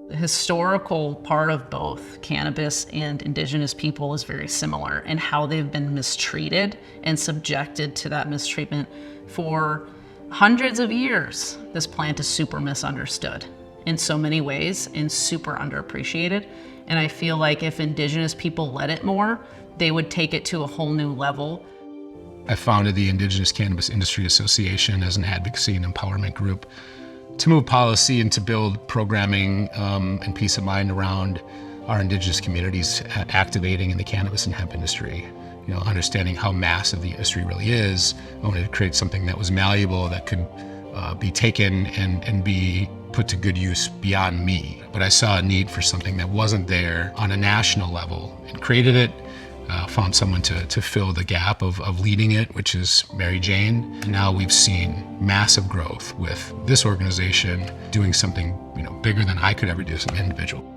The historical part of both cannabis and Indigenous people is very similar in how they've been mistreated and subjected to that mistreatment for hundreds of years. This plant is super misunderstood in so many ways and super underappreciated. And I feel like if Indigenous people led it more, they would take it to a whole new level. I founded the Indigenous Cannabis Industry Association as an advocacy and empowerment group to move policy and to build programming and peace of mind around our Indigenous communities activating in the cannabis and hemp industry. You know, understanding how massive the industry really is. I wanted to create something that was malleable, that could be taken and be put to good use beyond me. But I saw a need for something that wasn't there on a national level and created it. Found someone to fill the gap of leading it, which is Mary Jane. And now we've seen massive growth with this organization doing something, bigger than I could ever do as an individual.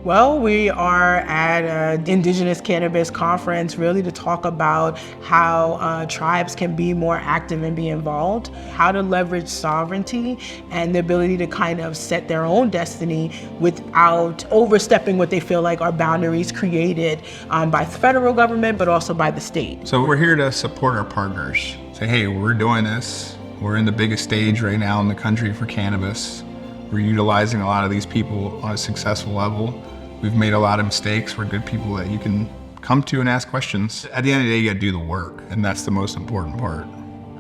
Well, we are at an Indigenous Cannabis Conference really to talk about how tribes can be more active and be involved, how to leverage sovereignty and the ability to kind of set their own destiny without overstepping what they feel like are boundaries created by the federal government, but also by the state. So we're here to support our partners. Say, hey, we're doing this. We're in the biggest stage right now in the country for cannabis. We're utilizing a lot of these people on a successful level. We've made a lot of mistakes. We're good people that you can come to and ask questions. At the end of the day, you gotta do the work, and that's the most important part.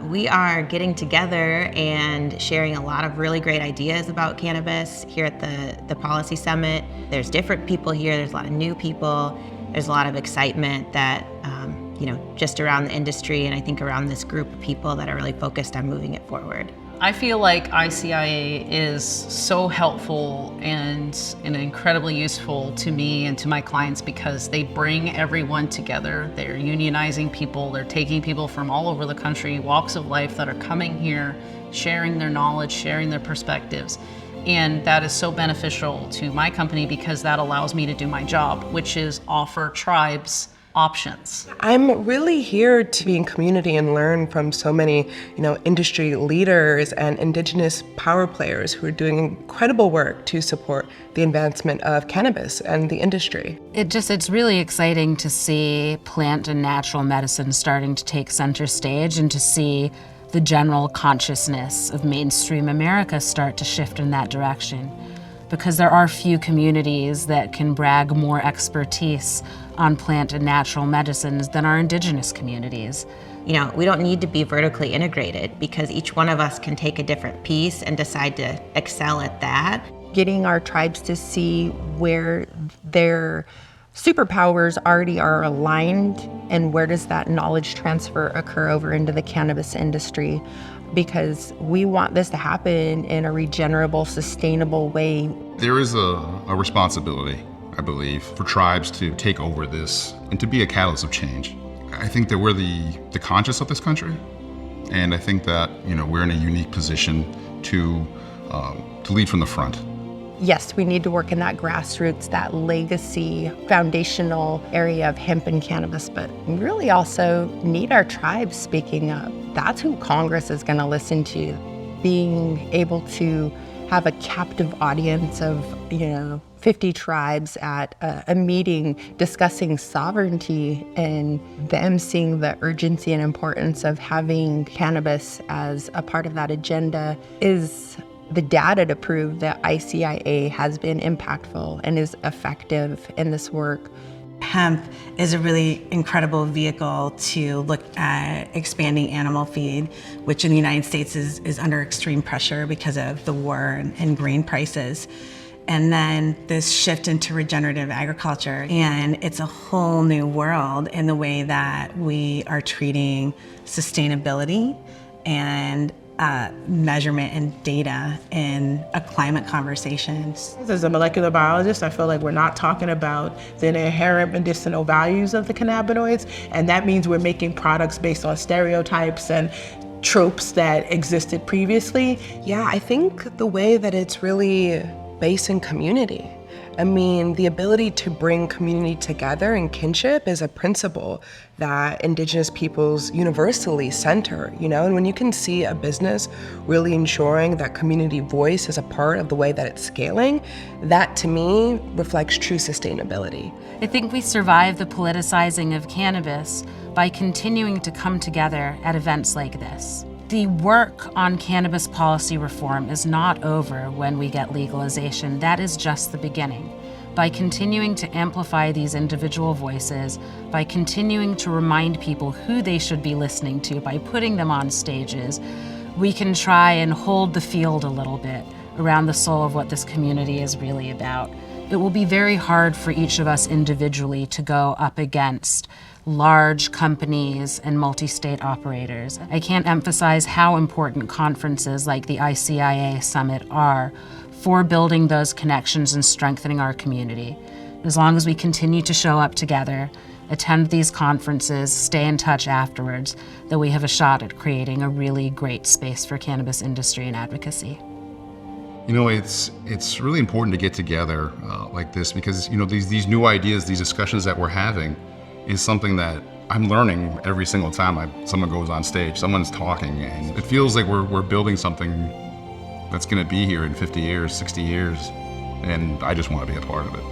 We are getting together and sharing a lot of really great ideas about cannabis here at the Policy Summit. There's different people here, there's a lot of new people, there's a lot of excitement that, just around the industry and I think around this group of people that are really focused on moving it forward. I feel like ICIA is so helpful and incredibly useful to me and to my clients because they bring everyone together. They're unionizing people, they're taking people from all over the country, walks of life that are coming here, sharing their knowledge, sharing their perspectives. And that is so beneficial to my company because that allows me to do my job, which is offer tribes options. I'm really here to be in community and learn from so many, industry leaders and Indigenous power players who are doing incredible work to support the advancement of cannabis and the industry. It's really exciting to see plant and natural medicine starting to take center stage and to see the general consciousness of mainstream America start to shift in that direction. Because there are few communities that can brag more expertise on plant and natural medicines than our Indigenous communities. We don't need to be vertically integrated because each one of us can take a different piece and decide to excel at that. Getting our tribes to see where their superpowers already are aligned and where does that knowledge transfer occur over into the cannabis industry, because we want this to happen in a regenerable, sustainable way. There is a responsibility, I believe, for tribes to take over this and to be a catalyst of change. I think that we're the conscience of this country, and I think that we're in a unique position to lead from the front. Yes, we need to work in that grassroots, that legacy, foundational area of hemp and cannabis, but we really also need our tribes speaking up. That's who Congress is going to listen to. Being able to have a captive audience of, 50 tribes at a meeting discussing sovereignty and them seeing the urgency and importance of having cannabis as a part of that agenda is the data to prove that ICIA has been impactful and is effective in this work. Hemp is a really incredible vehicle to look at expanding animal feed, which in the United States is under extreme pressure because of the war and grain prices. And then this shift into regenerative agriculture, and it's a whole new world in the way that we are treating sustainability and measurement and data in a climate conversation. As a molecular biologist, I feel like we're not talking about the inherent medicinal values of the cannabinoids, and that means we're making products based on stereotypes and tropes that existed previously. Yeah, I think the way that it's really based in community I mean, the ability to bring community together and kinship is a principle that Indigenous peoples universally center, and when you can see a business really ensuring that community voice is a part of the way that it's scaling, that to me reflects true sustainability. I think we survive the politicizing of cannabis by continuing to come together at events like this. The work on cannabis policy reform is not over when we get legalization. That is just the beginning. By continuing to amplify these individual voices, by continuing to remind people who they should be listening to, by putting them on stages, we can try and hold the field a little bit around the soul of what this community is really about. It will be very hard for each of us individually to go up against large companies and multi-state operators. I can't emphasize how important conferences like the ICIA Summit are for building those connections and strengthening our community. As long as we continue to show up together, attend these conferences, stay in touch afterwards, that we have a shot at creating a really great space for cannabis industry and advocacy. It's really important to get together like this because these new ideas, these discussions that we're having, is something that I'm learning every single time someone goes on stage, someone's talking, and it feels like we're building something that's going to be here in 50 years, 60 years, and I just want to be a part of it.